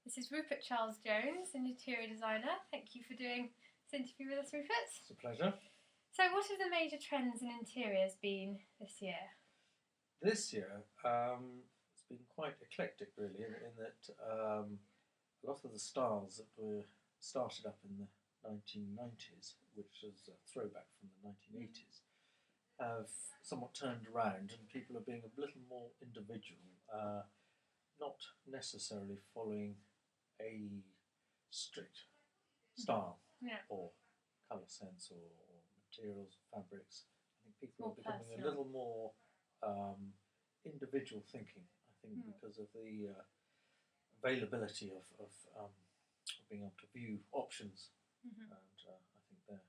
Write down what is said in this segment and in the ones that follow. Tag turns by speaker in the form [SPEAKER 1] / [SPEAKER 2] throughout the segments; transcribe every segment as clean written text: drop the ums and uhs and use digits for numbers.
[SPEAKER 1] This is Rupert Charles Jones, an interior designer. Thank you for doing this interview with us, Rupert.
[SPEAKER 2] It's a pleasure.
[SPEAKER 1] So, what have the major trends in interiors been this year?
[SPEAKER 2] This year, it's been quite eclectic, really, in that a lot of the styles that were started up in the 1990s, which is a throwback from the 1980s, have somewhat turned around, and people are being a little more individual, not necessarily following a strict style or colour sense or materials, fabrics. I think people
[SPEAKER 1] More
[SPEAKER 2] are becoming
[SPEAKER 1] personal.
[SPEAKER 2] a little more individual thinking, I think, because of the availability of being able to view options. And I think they're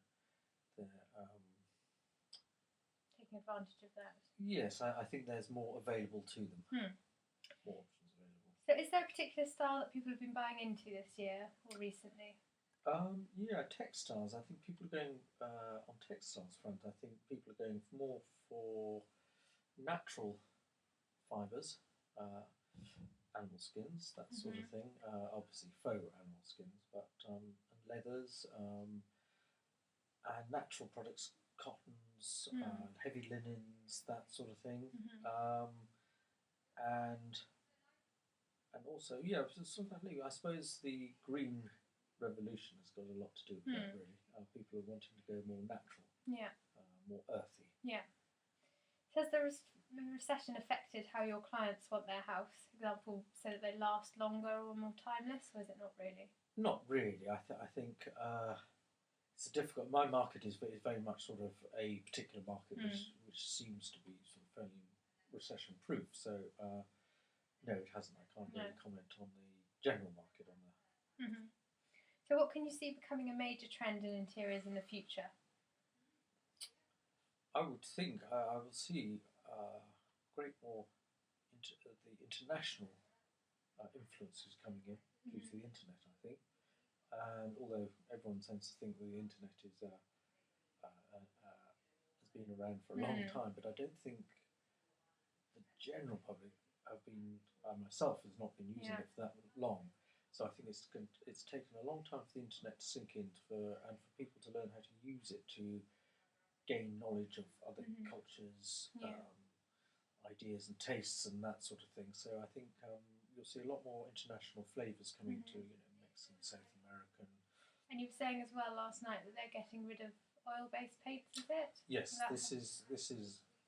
[SPEAKER 1] Taking advantage of that.
[SPEAKER 2] yes, I think there's more available to them. More options available.
[SPEAKER 1] So, is there a particular style that people have been buying into this year or recently?
[SPEAKER 2] Yeah, textiles. I think people are going on textiles front. I think people are going more for natural fibres, animal skins, that sort of thing. Obviously, faux animal skins, but and leathers and natural products, cottons, heavy linens, that sort of thing. And also, yeah, sort of, I suppose the green revolution has got a lot to do with that, really. People are wanting to go more natural, more earthy.
[SPEAKER 1] Yeah. So, has the recession affected how your clients want their house? For example, so that they last longer or more timeless, or is it not really?
[SPEAKER 2] Not really. I think it's a difficult. My market is very much sort of a particular market, which seems to be sort of fairly recession-proof. So no, it hasn't. I can't really comment on the general market on that.
[SPEAKER 1] So, what can you see becoming a major trend in interiors in the future?
[SPEAKER 2] I would think I will see great more the international influences coming in due to the internet, I think. And although everyone tends to think that the internet is has been around for a long time, but I don't think the general public have been. Myself has not been using it for that long. So I think it's taken a long time for the internet to sink in and for people to learn how to use it to gain knowledge of other cultures, ideas and tastes and that sort of thing. So I think you'll see a lot more international flavours coming to Mexican, South American.
[SPEAKER 1] And you were saying as well last night that they're getting rid of oil-based paints, is it?
[SPEAKER 2] Yes, this is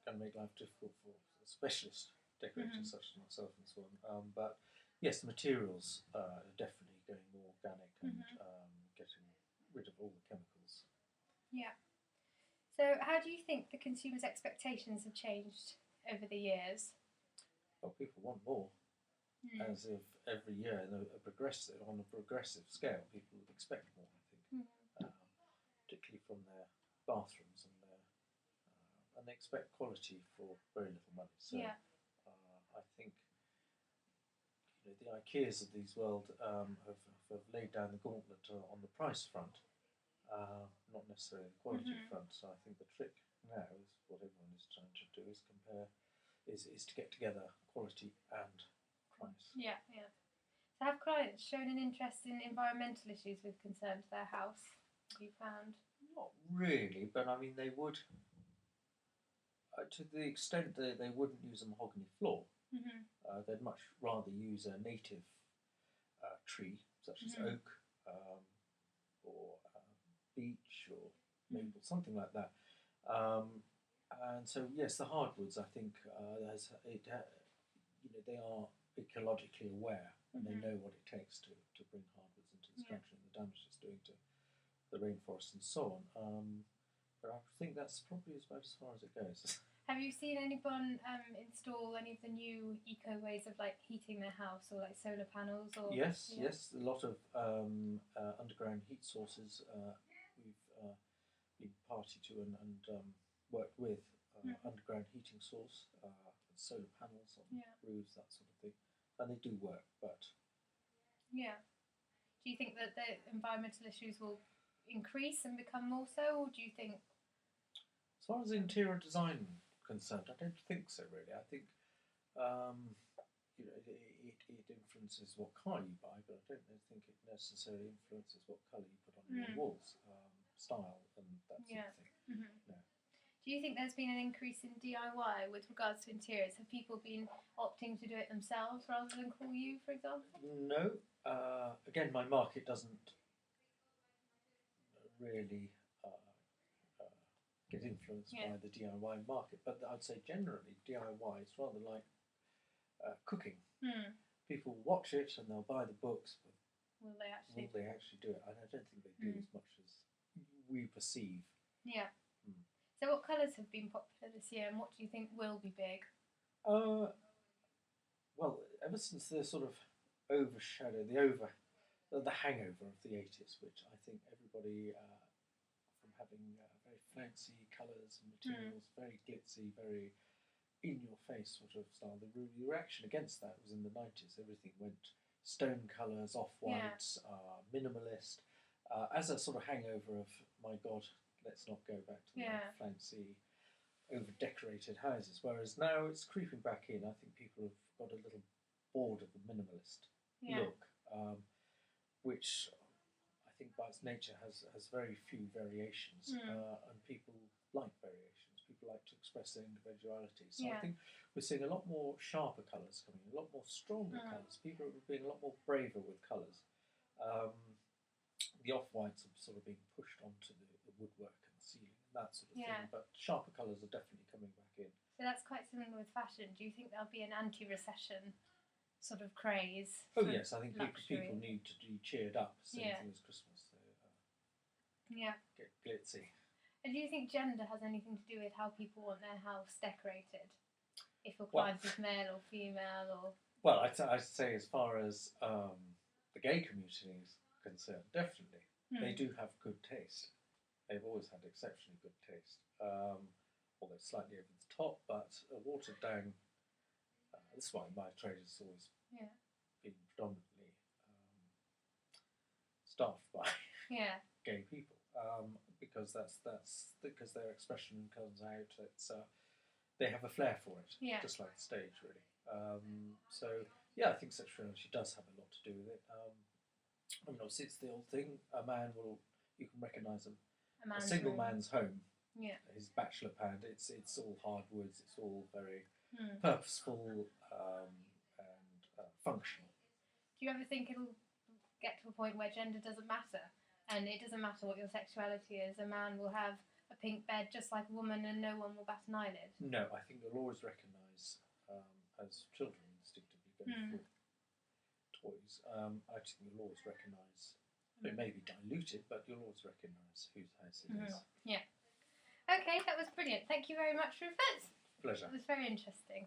[SPEAKER 2] going to make life difficult for specialist decorators such as myself and so on. But yes, the materials are definitely going more organic and getting rid of all the chemicals.
[SPEAKER 1] Yeah. So, how do you think the consumers' expectations have changed over the years?
[SPEAKER 2] Well, people want more, as if every year on a progressive scale, people expect more. I think, particularly from their bathrooms and they expect quality for very little money. So, I think the IKEAs of these world have laid down the gauntlet on the price front. Not necessarily the quality front. So I think the trick now is what everyone is trying to do is to get together quality and price.
[SPEAKER 1] Yeah. So have clients shown an interest in environmental issues with concern to their house? Have you found?
[SPEAKER 2] Not really, but I mean they would, to the extent that they wouldn't use a mahogany floor. They'd much rather use a native tree such as oak or beech or maple, something like that. And so, yes, the hardwoods, I think, they are ecologically aware and they know what it takes to bring hardwoods into this country and the damage it's doing to the rainforest and so on. But I think that's probably about as far as it goes.
[SPEAKER 1] Have you seen anyone install any of the new eco ways of heating their house or solar panels? Or
[SPEAKER 2] Yes, a lot of underground heat sources we've been party to and worked with underground heating source, solar panels on roofs, that sort of thing, and they do work. But
[SPEAKER 1] do you think that the environmental issues will increase and become more so, or do you think?
[SPEAKER 2] As far as interior design concerned, I don't think so really. I think it influences what car you buy, but I don't think it necessarily influences what colour you put on your walls, style and that sort of thing. No.
[SPEAKER 1] Do you think there's been an increase in DIY with regards to interiors? Have people been opting to do it themselves rather than call you, for example?
[SPEAKER 2] No. Again, my market doesn't really get influenced by the DIY market, but I'd say generally DIY is rather like cooking. People watch it and they'll buy the books, but
[SPEAKER 1] will they actually
[SPEAKER 2] do it? And I don't think they do as much as we perceive.
[SPEAKER 1] Yeah. So what colours have been popular this year, and what do you think will be big?
[SPEAKER 2] Well, ever since the sort of the hangover of the 80s, which I think everybody, from having very fancy colours and materials, very glitzy, very in-your-face sort of style, the reaction against that was in the 90s. Everything went stone colours, off-whites, minimalist, as a sort of hangover of, my God, let's not go back to the fancy, over-decorated houses. Whereas now it's creeping back in. I think people have got a little bored of the minimalist look, which I think by its nature has very few variations, and people like variations. People like to express their individuality. So I think we're seeing a lot more sharper colours coming in, a lot more stronger colours. People are being a lot more braver with colours. The off-whites are sort of being pushed onto the woodwork and the ceiling and that sort of thing, but sharper colours are definitely coming back in.
[SPEAKER 1] So that's quite similar with fashion. Do you think there'll be an anti-recession sort of craze?
[SPEAKER 2] Oh yes, I think people need to be cheered up. Same thing as Christmas. Get glitzy.
[SPEAKER 1] And do you think gender has anything to do with how people want their house decorated? If your client is male or female, or
[SPEAKER 2] well, I'd say as far as the gay community is concerned, definitely they do have good taste. They've always had exceptionally good taste, although slightly over the top, but watered down. This is why my trade has always been predominantly staffed by gay people, because that's because their expression comes out. It's they have a flair for it, just like the stage, really. So I think sexuality does have a lot to do with it. I mean, obviously, it's the old thing. You can recognise a single man's home. His bachelor pad. It's all hardwoods. It's all very purposeful and functional.
[SPEAKER 1] Do you ever think it'll get to a point where gender doesn't matter, and it doesn't matter what your sexuality is? A man will have a pink bed just like a woman, and no one will bat an eyelid.
[SPEAKER 2] No, I think you'll always recognise, as children instinctively go for toys. I think you'll always recognise. It may be diluted, but you'll always recognise whose house it is.
[SPEAKER 1] Yeah. Okay, that was brilliant. Thank you very much, Rupert.
[SPEAKER 2] Pleasure.
[SPEAKER 1] It was very interesting.